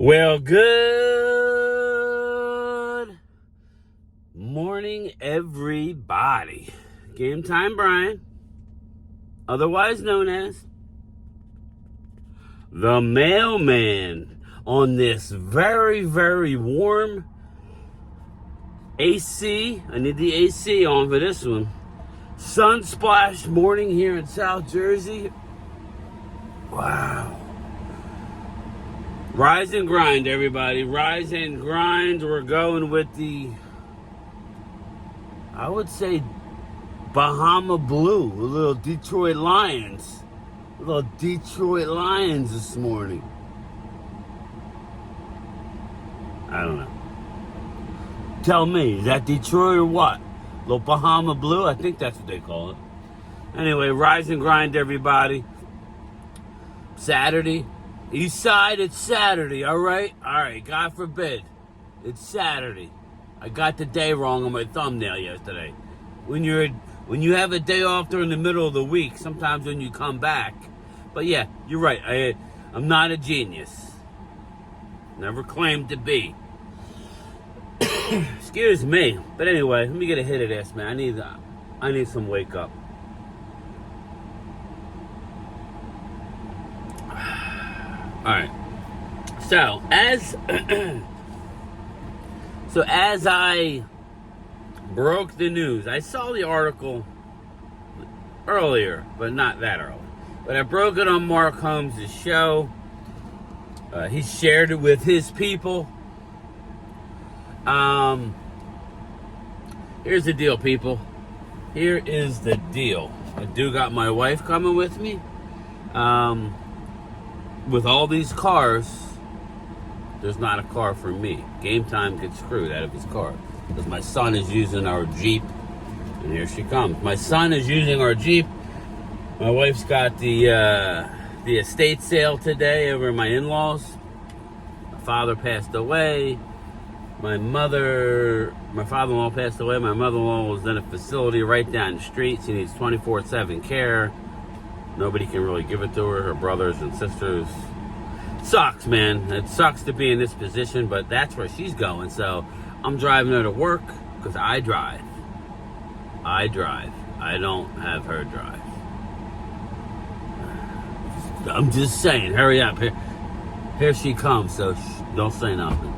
Well, good morning, everybody. Game Time Brian, otherwise known as the mailman, on this very, very warm AC. I need the AC on for this one. Sun-splashed morning here in South Jersey. Wow. Rise and grind, everybody. Rise and grind. We're going with I would say, Bahama Blue. A little Detroit Lions. A little Detroit Lions this morning. I don't know. Tell me, is that Detroit or what? Little Bahama Blue? I think that's what they call it. Anyway, rise and grind, everybody. Saturday. East side, it's Saturday, all right? All right, God forbid. It's Saturday. I got the day wrong on my thumbnail yesterday. When you have a day off during the middle of the week, sometimes when you come back. But yeah, you're right. I'm not a genius. Never claimed to be. Excuse me. But anyway, let me get a hit of this, man. I need some wake up. All right. So as I broke the news, I saw the article earlier, but not that early. But I broke it on Mark Holmes' show. He shared it with his people. Here's the deal, people. Here is the deal. I do got my wife coming with me. With all these cars, there's not a car for me. Game Time gets screwed out of his car because my son is using our Jeep, and here she comes. My son is using our Jeep. My wife's got the estate sale today over my in-laws. My father passed away. My father-in-law passed away. My mother-in-law was in a facility right down the street. She needs 24/7 care. Nobody can really give it to her. Her brothers and sisters. Sucks, man. It sucks to be in this position, but that's where she's going. So I'm driving her to work because I drive. I don't have her drive. I'm just saying. Hurry up. Here she comes. So don't say nothing.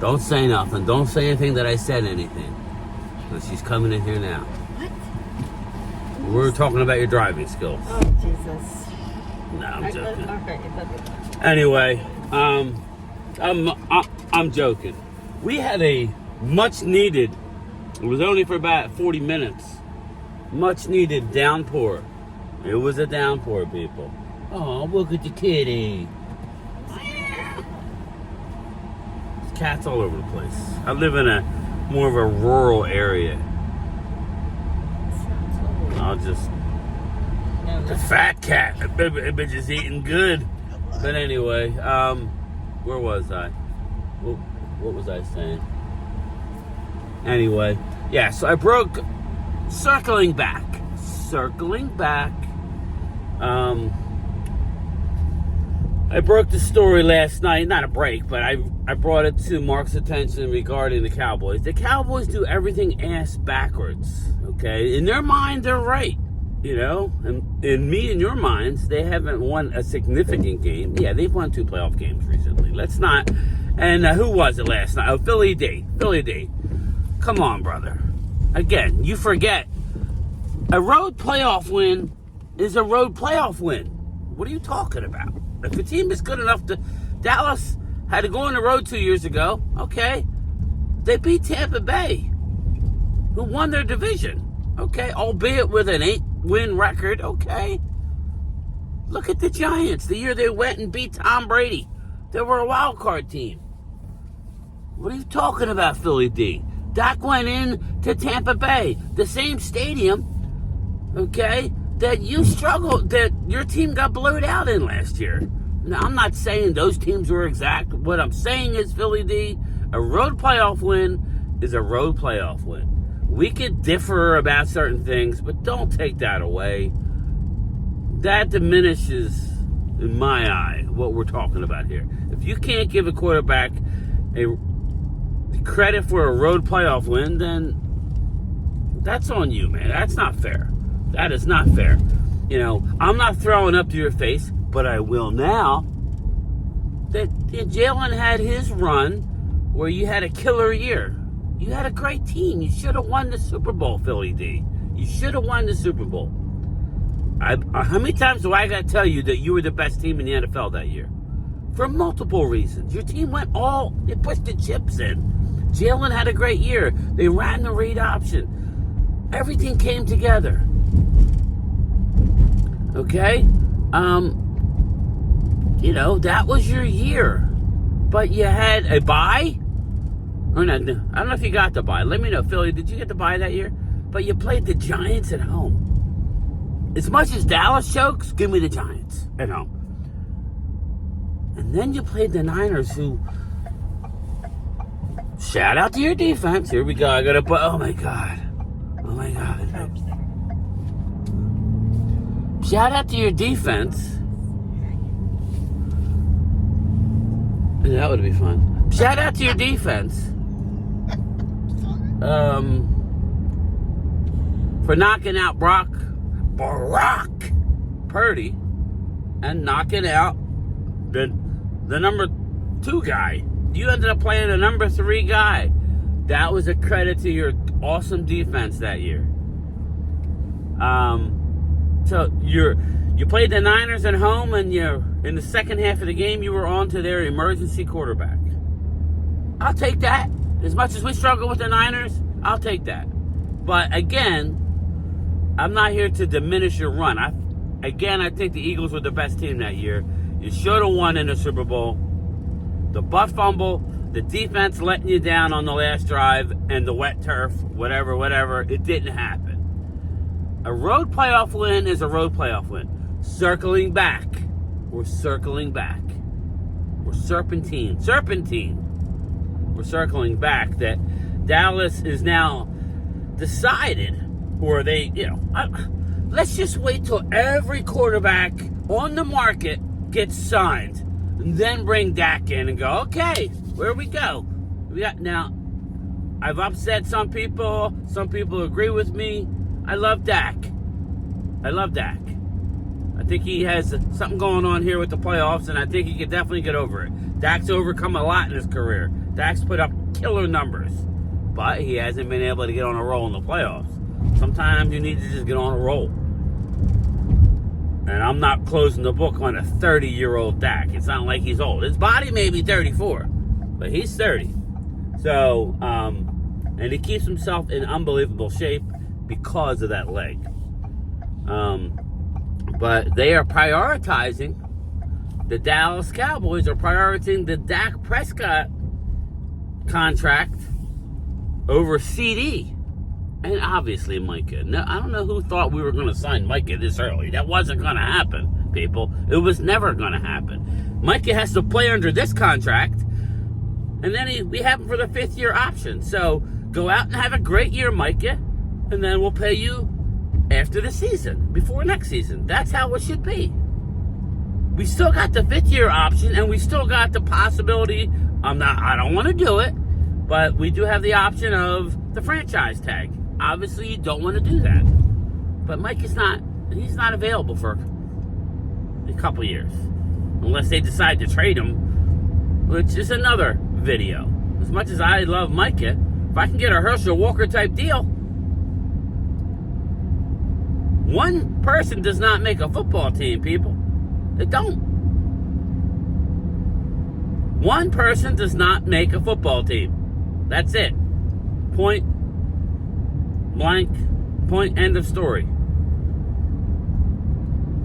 Don't say nothing. Don't say anything that I said anything. Because she's coming in here now. We're talking about your driving skills. Oh, Jesus. No, I'm joking. Okay. Anyway, I'm joking. We had a much needed, it was only for about 40 minutes, much needed downpour. It was a downpour, people. Oh, look at the kitty. There's cats all over the place. I live in more of a rural area. I'll just... The fat cat. That bitch is eating good. But anyway, where was I? What was I saying? Anyway, yeah, so I broke... Circling back. I broke the story last night. Not a break, but I brought it to Mark's attention regarding the Cowboys. The Cowboys do everything ass backwards, okay? In their mind, they're right, you know? And in me and your minds, they haven't won a significant game. Yeah, they've won 2 playoff games recently. Let's not... And who was it last night? Oh, Philly D. Come on, brother. Again, you forget. A road playoff win is a road playoff win. What are you talking about? If a team is good enough to... Dallas had to go on the road 2 years ago. Okay. They beat Tampa Bay, who won their division. Okay. Albeit with an 8-win record. Okay. Look at the Giants. The year they went and beat Tom Brady. They were a wild card team. What are you talking about, Philly D? Dak went in to Tampa Bay, the same stadium, okay, that you struggled, that your team got blowed out in last year. Now, I'm not saying those teams were exact. What I'm saying is, Philly D, a road playoff win is a road playoff win. We could differ about certain things, but don't take that away. That diminishes in my eye, what we're talking about here. If you can't give a quarterback a credit for a road playoff win, then that's on you, man. That's not fair. That is not fair. You know, I'm not throwing up to your face, but I will now. That Jalen had his run where you had a killer year. You had a great team. You should have won the Super Bowl, Philly D. You should have won the Super Bowl. How many times do I got to tell you that you were the best team in the NFL that year? For multiple reasons. Your team they pushed the chips in. Jalen had a great year. They ran the read option. Everything came together. Okay? You know, that was your year. But you had a bye? Or not, I don't know if you got the bye. Let me know, Philly, did you get the bye that year? But you played the Giants at home. As much as Dallas chokes, give me the Giants at home. And then you played the Niners, who... Shout out to your defense. Here we go. I gotta put... Oh, my God. Oh, my God. Shout out to your defense. That would be fun. Shout out to your defense. For knocking out Brock Purdy and knocking out the number 2 guy. You ended up playing the number 3 guy. That was a credit to your awesome defense that year. So you played the Niners at home, and in the second half of the game, you were on to their emergency quarterback. I'll take that. As much as we struggle with the Niners, I'll take that. But again, I'm not here to diminish your run. I think the Eagles were the best team that year. You should have won in the Super Bowl. The butt fumble, the defense letting you down on the last drive, and the wet turf, whatever, it didn't happen. A road playoff win is a road playoff win. Circling back. We're circling back. We're serpentine. We're circling back that Dallas is now decided, or they, let's just wait till every quarterback on the market gets signed, and then bring Dak in and go, okay, where we go? Now, I've upset some people. Some people agree with me. I love Dak. I think he has something going on here with the playoffs, and I think he can definitely get over it. Dak's overcome a lot in his career. Dak's put up killer numbers, but he hasn't been able to get on a roll in the playoffs. Sometimes you need to just get on a roll. And I'm not closing the book on a 30-year-old Dak. It's not like he's old. His body may be 34, but he's 30. So, and he keeps himself in unbelievable shape because of that leg. But they are prioritizing, the Dallas Cowboys are prioritizing the Dak Prescott contract over Ceedee. And obviously Micah. Now, I don't know who thought we were going to sign Micah this early. That wasn't going to happen, people. It was never going to happen. Micah has to play under this contract, and then we have him for the 5th-year option. So go out and have a great year, Micah, and then we'll pay you after the season, before next season. That's how it should be. We still got the 5th-year option, and we still got the possibility. I don't want to do it, but we do have the option of the franchise tag. Obviously, you don't want to do that. But Mike he's not available for a couple years. Unless they decide to trade him, which is another video. As much as I love Micah, if I can get a Herschel Walker type deal, one person does not make a football team, people. It don't. One person does not make a football team. That's it. Point blank, point, end of story.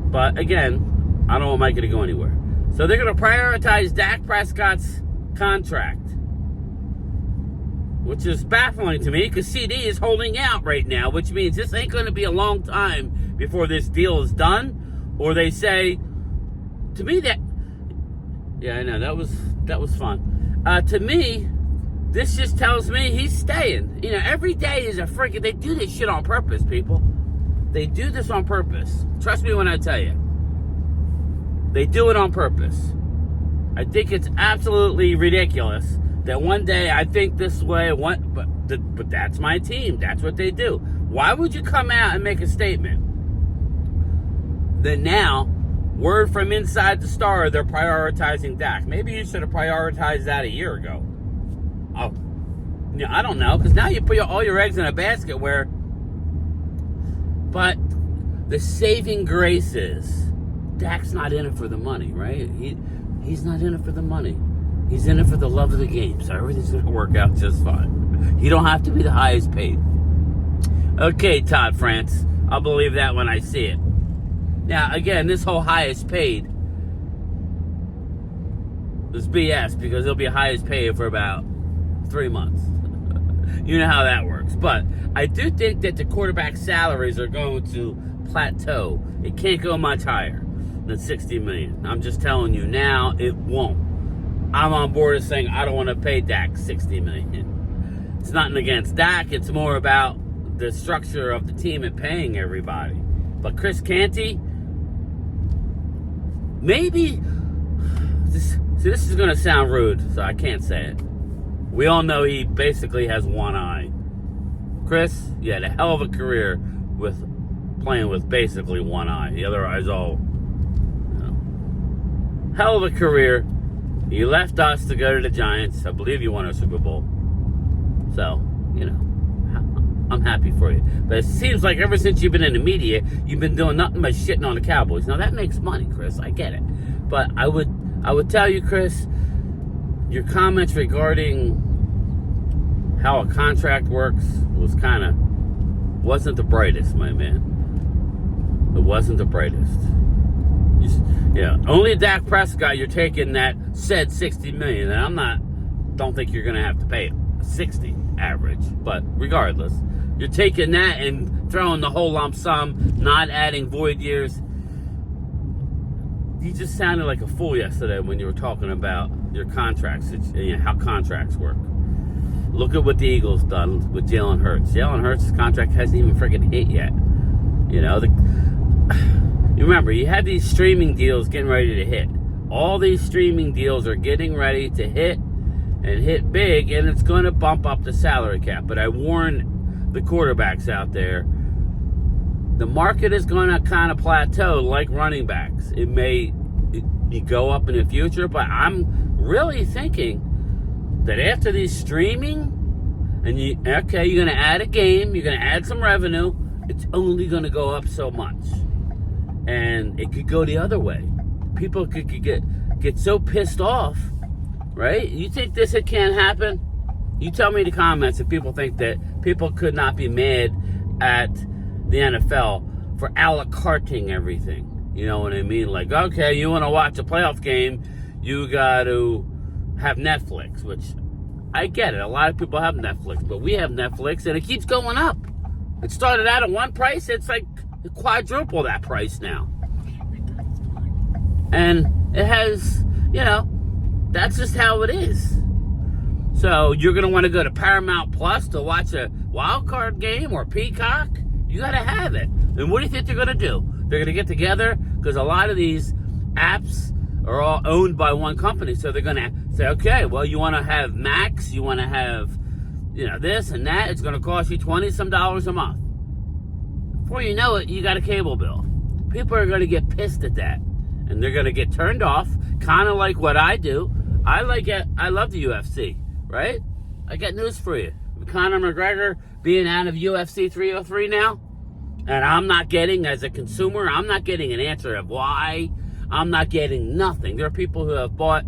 But again, I don't want Micah to go anywhere. So they're going to prioritize Dak Prescott's contract, which is baffling to me because Ceedee is holding out right now, which means this ain't going to be a long time before this deal is done. Or they say, to me that, yeah, I know, that was fun. To me, this just tells me he's staying. Every day is a freaking... They do this shit on purpose, people. They do this on purpose. Trust me when I tell you. They do it on purpose. I think it's absolutely ridiculous that one day I think this way, but that's my team. That's what they do. Why would you come out and make a statement that now, word from inside the Star, they're prioritizing Dak? Maybe you should have prioritized that a year ago. Oh, yeah, I don't know, because now you put all your eggs in a basket where. But the saving grace is Dak's not in it for the money, right? He's not in it for the money. He's in it for the love of the game. So everything's going to work out just fine. He don't have to be the highest paid. Okay, Todd France. I'll believe that when I see it. Now, again, this whole highest paid is BS because he'll be highest paid for about 3 months. You know how that works. But I do think that the quarterback salaries are going to plateau. It can't go much higher than $60 million. I'm just telling you now, it won't. I'm on board with saying I don't want to pay Dak $60 million. It's nothing against Dak. It's more about the structure of the team and paying everybody. But Chris Canty, maybe. This is going to sound rude, so I can't say it. We all know he basically has one eye. Chris, you had a hell of a career with playing with basically one eye. The other eye's all, hell of a career. You left us to go to the Giants. I believe you won a Super Bowl. So, I'm happy for you. But it seems like ever since you've been in the media, you've been doing nothing but shitting on the Cowboys. Now, that makes money, Chris. I get it. But I would tell you, Chris, your comments regarding how a contract works wasn't the brightest, my man. It wasn't the brightest. Only Dak Prescott you're taking that said $60 million, and don't think you're going to have to pay 60 average. But regardless, you're taking that and throwing the whole lump sum, not adding void years. You just sounded like a fool yesterday when you were talking about your contracts, how contracts work. Look at what the Eagles done with Jalen Hurts. Jalen Hurts' contract hasn't even freaking hit yet. You remember, you had these streaming deals getting ready to hit. All these streaming deals are getting ready to hit and hit big, and it's going to bump up the salary cap. But I warn the quarterbacks out there, the market is going to kind of plateau like running backs. It may go up in the future, but I'm really thinking that after these streaming, and you're going to add a game, you're going to add some revenue, it's only going to go up so much. And it could go the other way. People could get so pissed off, right? You think this can't happen? You tell me in the comments if people think that people could not be mad at the NFL for a la carting everything. You know what I mean? Like, okay, you want to watch a playoff game, you got to have Netflix, which I get it. A lot of people have Netflix, but we have Netflix, and it keeps going up. It started out at one price. It's like quadruple that price now. And it has, that's just how it is. So you're going to want to go to Paramount Plus to watch a wild card game or Peacock? You got to have it. And what do you think they're going to do? They're going to get together because a lot of these apps are all owned by one company. So they're going to say, okay, well, you want to have Max, you want to have, this and that. It's going to cost you $20-some a month. Before you know it, you got a cable bill. People are going to get pissed at that. And they're going to get turned off, kind of like what I do. I love the UFC, right? I got news for you. Conor McGregor being out of UFC 303 now, and I'm not getting, as a consumer, I'm not getting an answer of why. I'm not getting nothing. There are people who have bought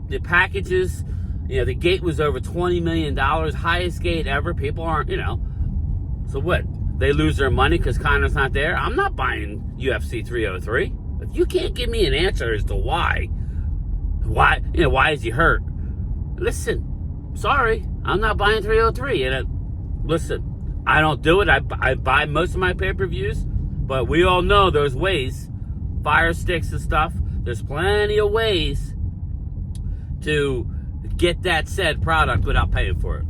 the packages. The gate was over $20 million, highest gate ever. People aren't, So what? They lose their money because Conor's not there? I'm not buying UFC 303. If you can't give me an answer as to why is he hurt? Listen, sorry, I'm not buying 303. And listen, I don't do it. I buy most of my pay-per-views, but we all know there's ways, Fire Sticks and stuff. There's plenty of ways to get that said product without paying for it.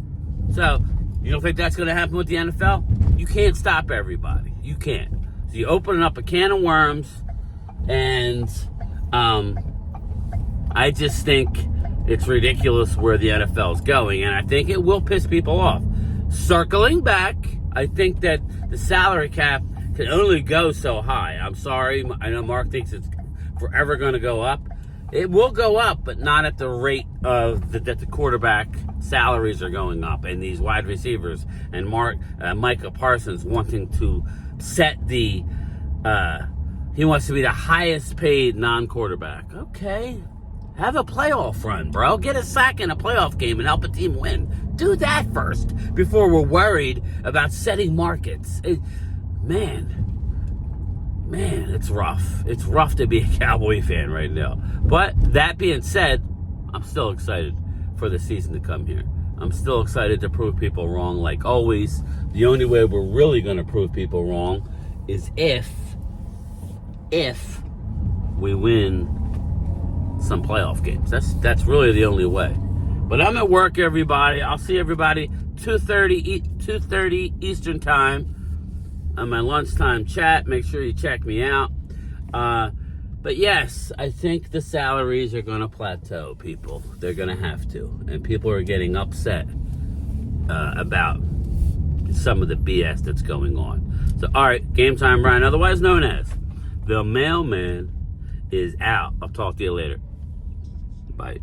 So, you don't think that's going to happen with the NFL? You can't stop everybody. You can't. So you're opening up a can of worms, And I just think it's ridiculous where the NFL is going, and I think it will piss people off. Circling back, I think that the salary cap can only go so high. I'm sorry, I know Mark thinks it's forever going to go up. It will go up, but not at the rate of that the quarterback salaries are going up, and these wide receivers and Micah Parsons wanting to set the he wants to be the highest paid non-quarterback. Okay, have a playoff run, bro. Get a sack in a playoff game and help a team win. Do that first before we're worried about setting markets. Man, it's rough. It's rough to be a Cowboy fan right now. But that being said, I'm still excited for the season to come here. I'm still excited to prove people wrong like always. The only way we're really going to prove people wrong is if we win some playoff games. That's really the only way. But I'm at work, everybody. I'll see everybody 2:30 Eastern time on my lunchtime chat. Make sure you check me out. But yes, I think the salaries are going to plateau, people. They're going to have to. And people are getting upset about some of the BS that's going on. So, all right, Game Time Brian, otherwise known as the Mailman, is out. I'll talk to you later. Bye.